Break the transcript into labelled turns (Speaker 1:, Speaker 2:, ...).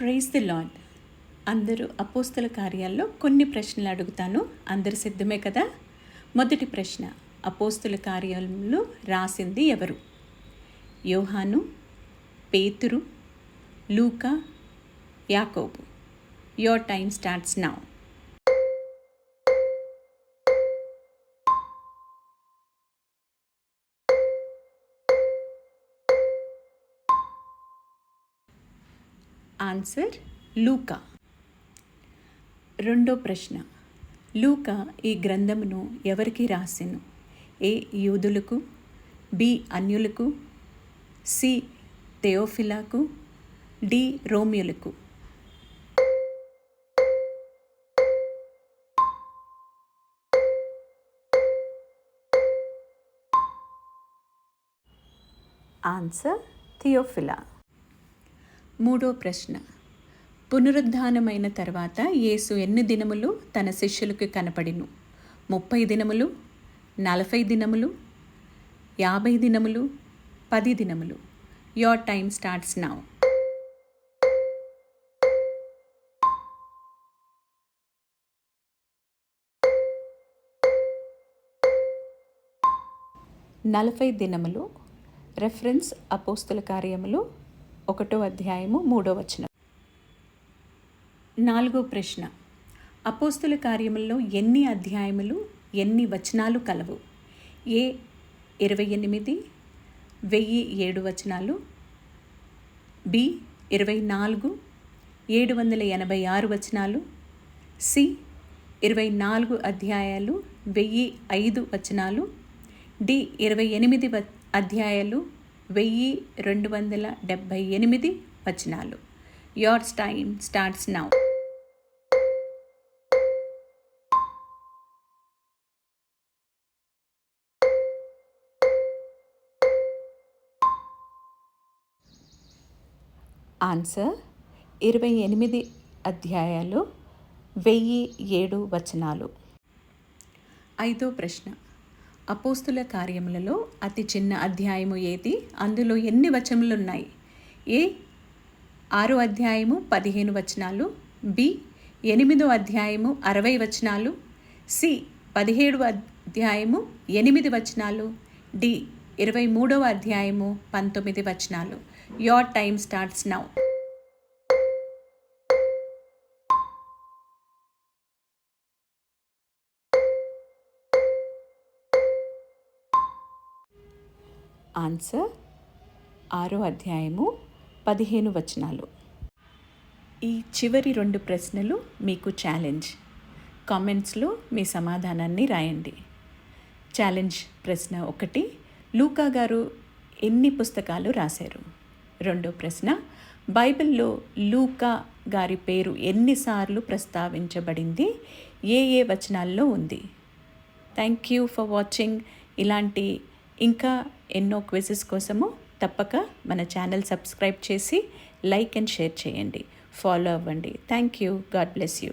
Speaker 1: Praise the lord. అందరూ అపోస్తల కార్యాల్లో కొన్ని ప్రశ్నలు అడుగుతాను. అందరు సిద్ధమే కదా? మొదటి ప్రశ్న, అపోస్తల కార్యాలలో రాసింది ఎవరు? యోహాను, Pethuru, Luka, Yakobu. Your time starts now. Answer Luka. రెండో ప్రశ్న, లూకా ఈ గ్రంథమును ఎవరికి రాసెను? ఏ యూదులకు, బి అన్యులకు, సి థెయోఫిలాకు, డి రోమియులకు. ఆన్సర్ థియోఫిలా. మూడో ప్రశ్న, పునరుద్ధానమైన తర్వాత యేసు ఎన్ని దినములు తన శిష్యులకు కనపడిను? 30 దినములు, 40 దినములు, 50 దినములు, 10 దినములు. Your time starts now. నలభై దినములు. రెఫరెన్స్ అపోస్తల కార్యములు 1వ అధ్యాయము 3వ వచనం. నాలుగో ప్రశ్న, అపోస్తల కార్యముల్లో ఎన్ని అధ్యాయములు, ఎన్ని వచనాలు కలవు? ఏ 28, 1007 వచనాలు, బి 24, 786 వచనాలు, సి 24 అధ్యాయాలు, 1005 వచనాలు, డి 28 అధ్యాయాలు, 1278 వచనాలు. Your time starts now. Answer 28 అధ్యాయాలు, 1007 వచనాలు. ఐదో ప్రశ్న, అపోస్తుల కార్యములలో అతి చిన్న అధ్యాయము ఏది? అందులో ఎన్ని వచనములున్నాయి? ఏ 6వ అధ్యాయము 15 వచనాలు, బి 8వ అధ్యాయము 60 వచనాలు, సి 17వ అధ్యాయము 8 వచనాలు, డి 23వ అధ్యాయము 19 వచనాలు. Your time starts now. Answer 6వ అధ్యాయము 15 వచనాలు. ఈ చివరి 2 ప్రశ్నలు మీకు ఛాలెంజ్. కామెంట్స్లో మీ సమాధానాన్ని రాయండి. ఛాలెంజ్ ప్రశ్న 1, లూకా గారు ఎన్ని పుస్తకాలు రాశారు? రెండో ప్రశ్న, బైబిల్లో లూకా గారి పేరు ఎన్నిసార్లు ప్రస్తావించబడింది? ఏ వచనాల్లో ఉంది? Thank you for watching. ఇలాంటి ఇంకా ఎన్నో క్విజెస్ కోసము తప్పక మన ఛానల్ సబ్స్క్రైబ్ చేసి లైక్ అండ్ షేర్ చేయండి, ఫాలో అవ్వండి. Thank you. God bless you.